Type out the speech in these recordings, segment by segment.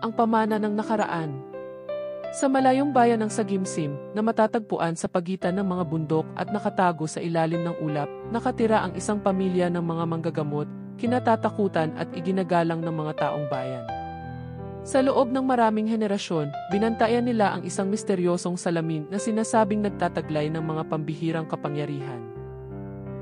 ang pamana ng nakaraan. Sa malayong bayan ng Sagimsim, na matatagpuan sa pagitan ng mga bundok at nakatago sa ilalim ng ulap, nakatira ang isang pamilya ng mga manggagamot, kinatatakutan at iginagalang ng mga taong bayan. Sa loob ng maraming henerasyon, binantayan nila ang isang misteryosong salamin na sinasabing nagtataglay ng mga pambihirang kapangyarihan.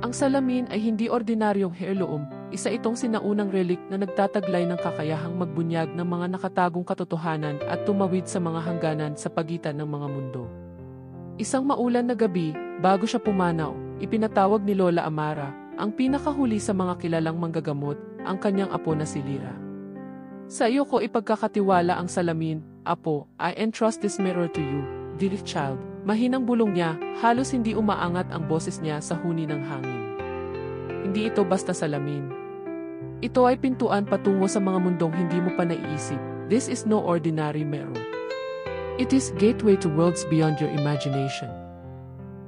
Ang salamin ay hindi ordinaryong heirloom, isa itong sinaunang relic na nagtataglay ng kakayahang magbunyag ng mga nakatagong katotohanan at tumawid sa mga hangganan sa pagitan ng mga mundo. Isang maulan na gabi, bago siya pumanaw, ipinatawag ni Lola Amara, ang pinakahuli sa mga kilalang manggagamot, ang kanyang apo na si Lyra. Sa iyo ko ipagkakatiwala ang salamin, apo, I entrust this mirror to you, dear child. Mahinang bulong niya, halos hindi umaangat ang boses niya sa huni ng hangin. Hindi ito basta salamin. Ito ay pintuan patungo sa mga mundong hindi mo pa naiisip. This is no ordinary mirror. It is gateway to worlds beyond your imagination.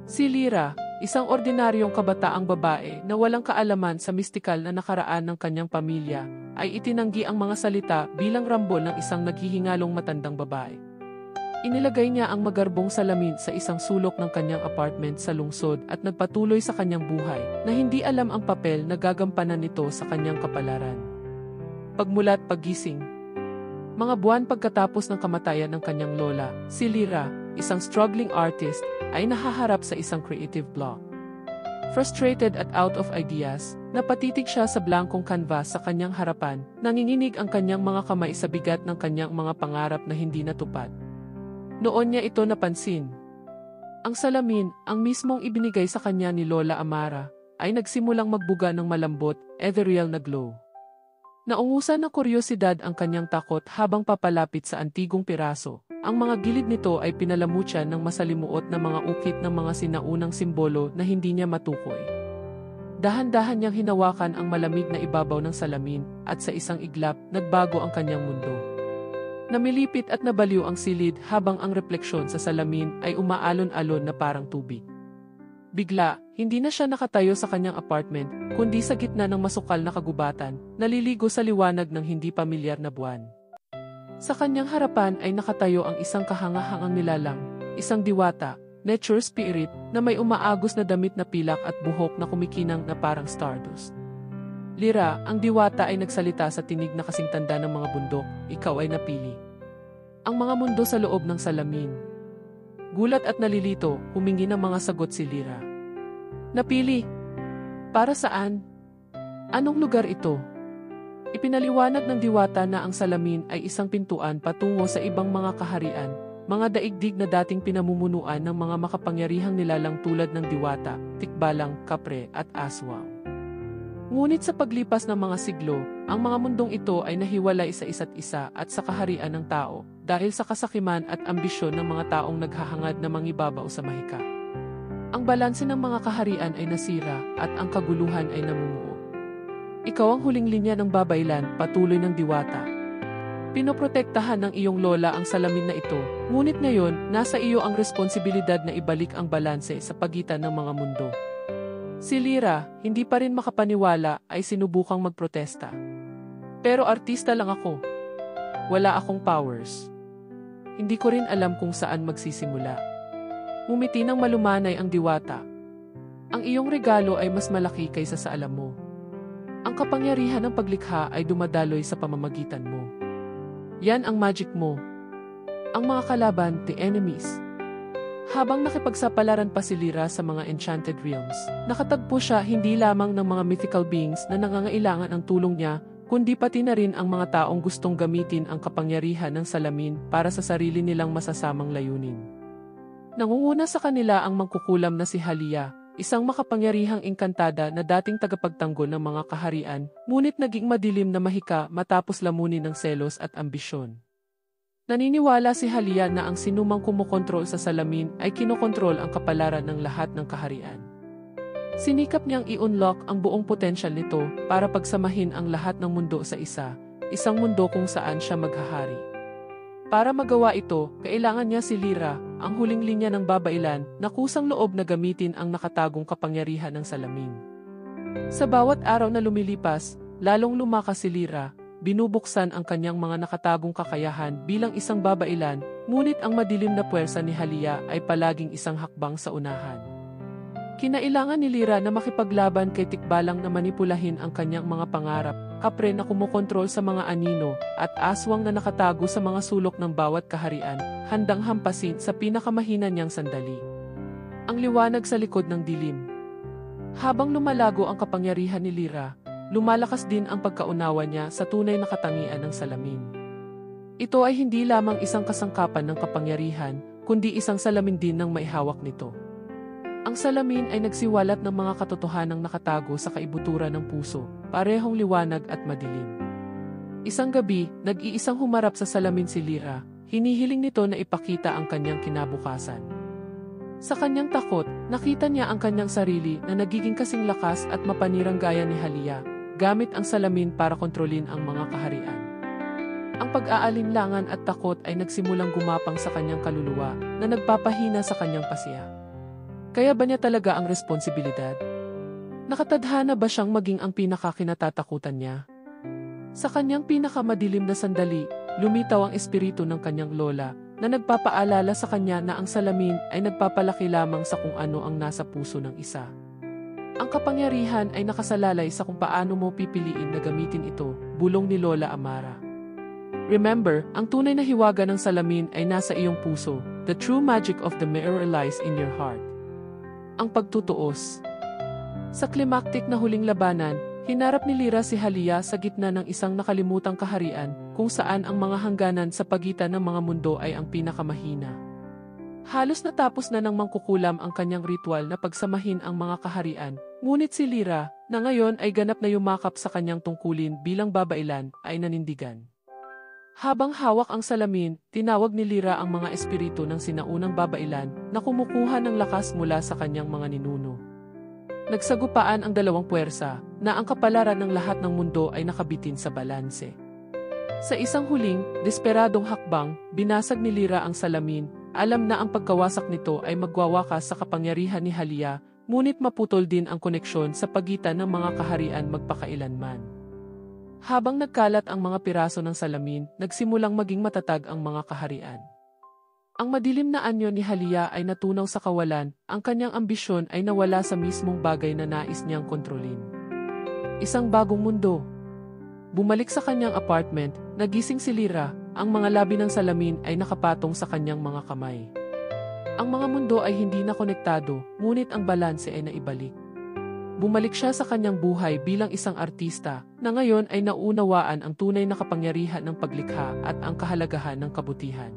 Si Lyra, isang ordinaryong kabataang babae na walang kaalaman sa mistikal na nakaraan ng kanyang pamilya, ay itinanggi ang mga salita bilang rambol ng isang naghihingalong matandang babae. Inilagay niya ang magarbong salamin sa isang sulok ng kanyang apartment sa lungsod at nagpatuloy sa kanyang buhay na hindi alam ang papel na gagampanan nito sa kanyang kapalaran. Pagmulat paggising. Mga buwan pagkatapos ng kamatayan ng kanyang lola, si Lyra, isang struggling artist, ay nahaharap sa isang creative block. Frustrated at out of ideas, napatitig siya sa blankong canvas sa kanyang harapan, nanginginig ang kanyang mga kamay sa bigat ng kanyang mga pangarap na hindi natupad. Noon niya ito napansin. Ang salamin, ang mismong ibinigay sa kanya ni Lola Amara, ay nagsimulang magbuga ng malambot, ethereal na glow. Naungusan ng kuryosidad ang kanyang takot habang papalapit sa antigong piraso. Ang mga gilid nito ay pinalamutyan ng masalimuot na mga ukit ng mga sinaunang simbolo na hindi niya matukoy. Dahan-dahan niyang hinawakan ang malamig na ibabaw ng salamin at sa isang iglap, nagbago ang kanyang mundo. Namilipit at nabaliw ang silid habang ang refleksyon sa salamin ay umaalon-alon na parang tubig. Bigla, hindi na siya nakatayo sa kanyang apartment, kundi sa gitna ng masukal na kagubatan, naliligo sa liwanag ng hindi pamilyar na buwan. Sa kanyang harapan ay nakatayo ang isang kahangahangang nilalang, isang diwata, nature spirit, na may umaagos na damit na pilak at buhok na kumikinang na parang stardust. Lyra, ang diwata ay nagsalita sa tinig na kasing tanda ng mga bundok, ikaw ay napili. Ang mga mundo sa loob ng salamin. Gulat at nalilito, humingi ng mga sagot si Lyra. Napili? Para saan? Anong lugar ito? Ipinaliwanag ng diwata na ang salamin ay isang pintuan patungo sa ibang mga kaharian, mga daigdig na dating pinamumunuan ng mga makapangyarihang nilalang tulad ng diwata, tikbalang, kapre at aswang. Ngunit sa paglipas ng mga siglo, ang mga mundong ito ay nahiwalay sa isa't isa at sa kaharian ng tao, dahil sa kasakiman at ambisyon ng mga taong naghahangad na mangibabaw sa mahika. Ang balanse ng mga kaharian ay nasira at ang kaguluhan ay namumuo. Ikaw ang huling linya ng babaylan, patuloy ng diwata. Pinoprotektahan ng iyong lola ang salamin na ito, ngunit ngayon, nasa iyo ang responsibilidad na ibalik ang balanse sa pagitan ng mga mundo. Si Lyra, hindi pa rin makapaniwala, ay sinubukang magprotesta. Pero artista lang ako. Wala akong powers. Hindi ko rin alam kung saan magsisimula. Ngumiti ng malumanay ang diwata. Ang iyong regalo ay mas malaki kaysa sa alam mo. Ang kapangyarihan ng paglikha ay dumadaloy sa pamamagitan mo. Yan ang magic mo. Ang mga kalaban, the enemies. Habang nakipagsapalaran pa si Lyra sa mga enchanted realms, nakatagpo siya hindi lamang ng mga mythical beings na nangangailangan ang tulong niya, kundi pati na rin ang mga taong gustong gamitin ang kapangyarihan ng salamin para sa sarili nilang masasamang layunin. Nangunguna sa kanila ang mangkukulam na si Halia, isang makapangyarihang engkantada na dating tagapagtanggol ng mga kaharian, ngunit naging madilim na mahika matapos lamunin ng selos at ambisyon. Naniniwala si Halia na ang sinumang kumokontrol sa salamin ay kinokontrol ang kapalaran ng lahat ng kaharian. Sinikap niyang i-unlock ang buong potensyal nito para pagsamahin ang lahat ng mundo sa isang mundo kung saan siya maghahari. Para magawa ito, kailangan niya si Lyra, ang huling linya ng babailan, na kusang loob na gamitin ang nakatagong kapangyarihan ng salamin. Sa bawat araw na lumilipas, lalong lumakas si Lyra, binubuksan ang kanyang mga nakatagong kakayahan bilang isang babailan, ngunit ang madilim na puwersa ni Halia ay palaging isang hakbang sa unahan. Kinailangan ni Lyra na makipaglaban kay Tikbalang na manipulahin ang kanyang mga pangarap, kapre na kumokontrol sa mga anino, at aswang na nakatago sa mga sulok ng bawat kaharian, handang hampasin sa pinakamahina niyang sandali. Ang liwanag sa likod ng dilim. Habang lumalago ang kapangyarihan ni Lyra, lumalakas din ang pagkaunawa niya sa tunay na katangian ng salamin. Ito ay hindi lamang isang kasangkapan ng kapangyarihan, kundi isang salamin din ng maihawak nito. Ang salamin ay nagsiwalat ng mga katotohanang nakatago sa kaibuturan ng puso, parehong liwanag at madilim. Isang gabi, nag-iisang humarap sa salamin si Lyra, hinihiling nito na ipakita ang kanyang kinabukasan. Sa kanyang takot, nakita niya ang kanyang sarili na nagiging kasing lakas at mapanirang gaya ni Halia, gamit ang salamin para kontrolin ang mga kaharian. Ang pag-aalinlangan at takot ay nagsimulang gumapang sa kanyang kaluluwa na nagpapahina sa kanyang pasiya. Kaya ba niya talaga ang responsibilidad? Nakatadhana ba siyang maging ang pinakakinatatakutan niya? Sa kanyang pinakamadilim na sandali, lumitaw ang espiritu ng kanyang lola na nagpapaalala sa kanya na ang salamin ay nagpapalaki lamang sa kung ano ang nasa puso ng isa. Ang kapangyarihan ay nakasalalay sa kung paano mo pipiliin na gamitin ito, bulong ni Lola Amara. Remember, ang tunay na hiwaga ng salamin ay nasa iyong puso. The true magic of the mirror lies in your heart. Ang pagtutuos. Sa climactic na huling labanan, hinarap ni Lyra si Halia sa gitna ng isang nakalimutang kaharian kung saan ang mga hangganan sa pagitan ng mga mundo ay ang pinakamahina. Halos natapos na ng mangkukulam ang kanyang ritual na pagsamahin ang mga kaharian, ngunit si Lyra, na ngayon ay ganap na yumakap sa kanyang tungkulin bilang babailan, ay nanindigan. Habang hawak ang salamin, tinawag ni Lyra ang mga espiritu ng sinaunang babailan na kumukuha ng lakas mula sa kanyang mga ninuno. Nagsagupaan ang dalawang puwersa na ang kapalaran ng lahat ng mundo ay nakabitin sa balanse. Sa isang huling, desperadong hakbang, binasag ni Lyra ang salamin, alam na ang pagkawasak nito ay magwawakas sa kapangyarihan ni Halia, ngunit maputol din ang koneksyon sa pagitan ng mga kaharian magpakailanman. Habang nagkalat ang mga piraso ng salamin, nagsimulang maging matatag ang mga kaharian. Ang madilim na anyo ni Halia ay natunaw sa kawalan, ang kanyang ambisyon ay nawala sa mismong bagay na nais niyang kontrolin. Isang bagong mundo. Bumalik sa kanyang apartment, nagising si Lyra, ang mga labi ng salamin ay nakapatong sa kanyang mga kamay. Ang mga mundo ay hindi na konektado, ngunit ang balanse ay naibalik. Bumalik siya sa kanyang buhay bilang isang artista na ngayon ay naunawaan ang tunay na kapangyarihan ng paglikha at ang kahalagahan ng kabutihan.